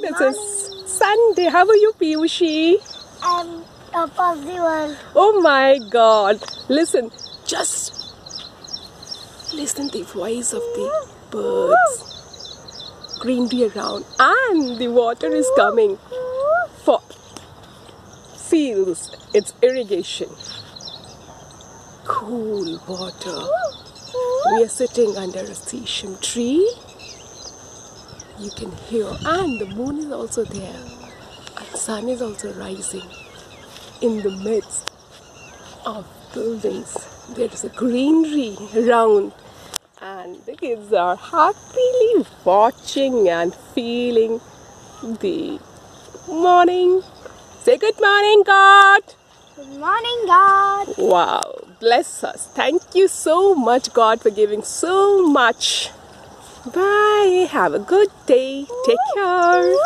It's a Sunday. How are you, Piyushi? I'm top of the world. Oh my God. Listen, just listen to the voice of the birds. Greenery around, and the water is coming for fields. It's irrigation. Cool water. We are sitting under a sesame tree. You can hear, and the moon is also there. And the sun is also rising in the midst of buildings. There is a greenery around, and the kids are happily watching and feeling the morning. Say good morning, God. Good morning, God. Wow, bless us. Thank you so much, God, for giving so much. Bye. Have a good day. Take care.